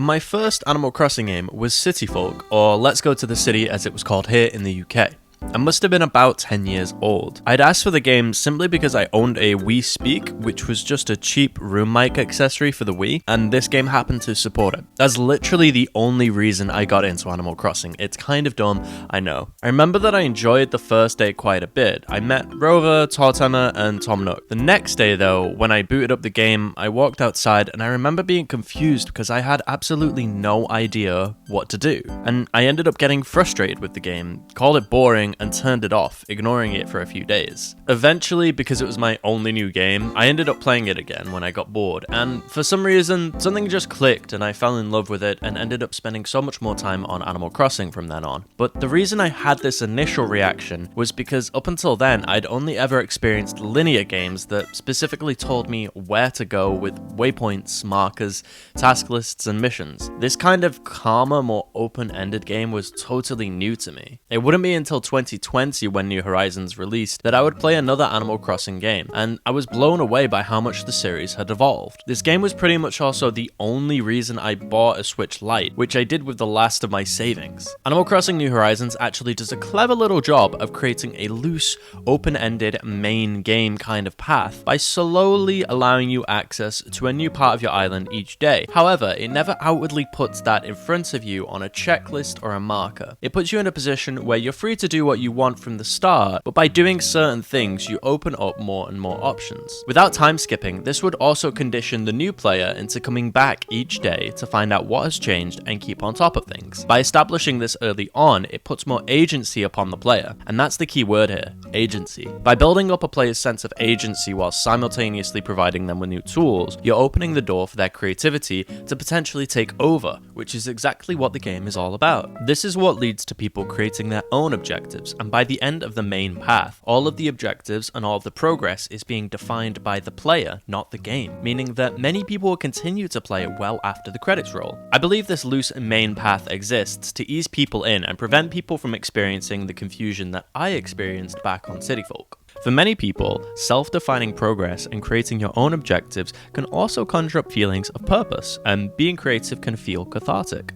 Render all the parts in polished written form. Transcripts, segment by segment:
My first Animal Crossing game was City Folk, or Let's Go to the City as it was called here in the UK. I must have been about 10 years old. I'd asked for the game simply because I owned a Wii Speak, which was just a cheap room mic accessory for the Wii, and this game happened to support it. That's literally the only reason I got into Animal Crossing. It's kind of dumb, I know. I remember that I enjoyed the first day quite a bit. I met Rover, Tortimer, and Tom Nook. The next day though, when I booted up the game, I walked outside and I remember being confused because I had absolutely no idea what to do. And I ended up getting frustrated with the game, called it boring, and turned it off, ignoring it for a few days. Eventually, because it was my only new game, I ended up playing it again when I got bored, and for some reason, something just clicked and I fell in love with it and ended up spending so much more time on Animal Crossing from then on. But the reason I had this initial reaction was because up until then, I'd only ever experienced linear games that specifically told me where to go with waypoints, markers, task lists, and missions. This kind of calmer, more open-ended game was totally new to me. It wouldn't be until 2020 when New Horizons released that I would play another Animal Crossing game, and I was blown away by how much the series had evolved. This game was pretty much also the only reason I bought a Switch Lite, which I did with the last of my savings. Animal Crossing New Horizons actually does a clever little job of creating a loose, open-ended main game kind of path by slowly allowing you access to a new part of your island each day. However, it never outwardly puts that in front of you on a checklist or a marker. It puts you in a position where you're free to do what you want from the start, but by doing certain things, you open up more and more options. Without time skipping, this would also condition the new player into coming back each day to find out what has changed and keep on top of things. By establishing this early on, it puts more agency upon the player, and that's the key word here, agency. By building up a player's sense of agency while simultaneously providing them with new tools, you're opening the door for their creativity to potentially take over, which is exactly what the game is all about. This is what leads to people creating their own objectives, and by the end of the main path, all of the objectives and all of the progress is being defined by the player, not the game, meaning that many people will continue to play it well after the credits roll. I believe this loose main path exists to ease people in and prevent people from experiencing the confusion that I experienced back on City Folk. For many people, self-defining progress and creating your own objectives can also conjure up feelings of purpose, and being creative can feel cathartic.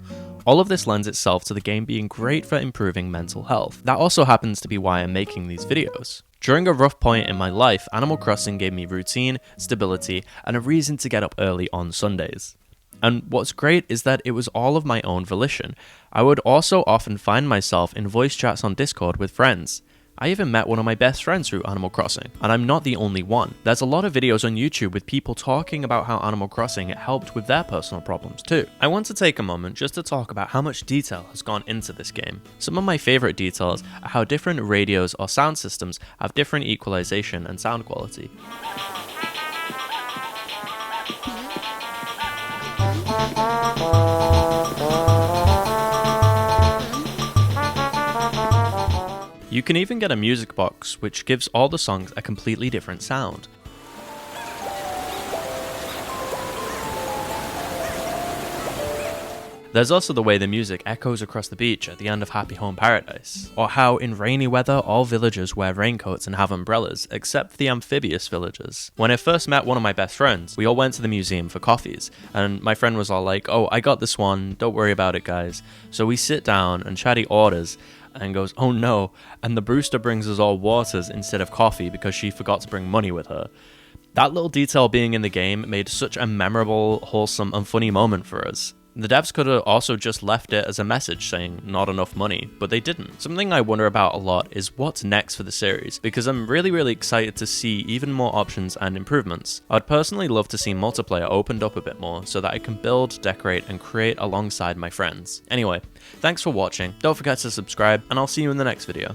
All of this lends itself to the game being great for improving mental health. That also happens to be why I'm making these videos. During a rough point in my life, Animal Crossing gave me routine, stability, and a reason to get up early on Sundays. And what's great is that it was all of my own volition. I would also often find myself in voice chats on Discord with friends. I even met one of my best friends through Animal Crossing, and I'm not the only one. There's a lot of videos on YouTube with people talking about how Animal Crossing helped with their personal problems too. I want to take a moment just to talk about how much detail has gone into this game. Some of my favorite details are how different radios or sound systems have different equalization and sound quality. You can even get a music box, which gives all the songs a completely different sound. There's also the way the music echoes across the beach at the end of Happy Home Paradise, or how in rainy weather all villagers wear raincoats and have umbrellas, except for the amphibious villagers. When I first met one of my best friends, we all went to the museum for coffees, and my friend was all like, "Oh, I got this one, don't worry about it guys." So we sit down and Chatty orders, and goes, "Oh no," and the Brewster brings us all waters instead of coffee because she forgot to bring money with her. That little detail being in the game made such a memorable, wholesome, and funny moment for us. The devs could have also just left it as a message saying not enough money, but they didn't. Something I wonder about a lot is what's next for the series, because I'm really excited to see even more options and improvements. I'd personally love to see multiplayer opened up a bit more so that I can build, decorate, and create alongside my friends. Anyway, thanks for watching, don't forget to subscribe, and I'll see you in the next video.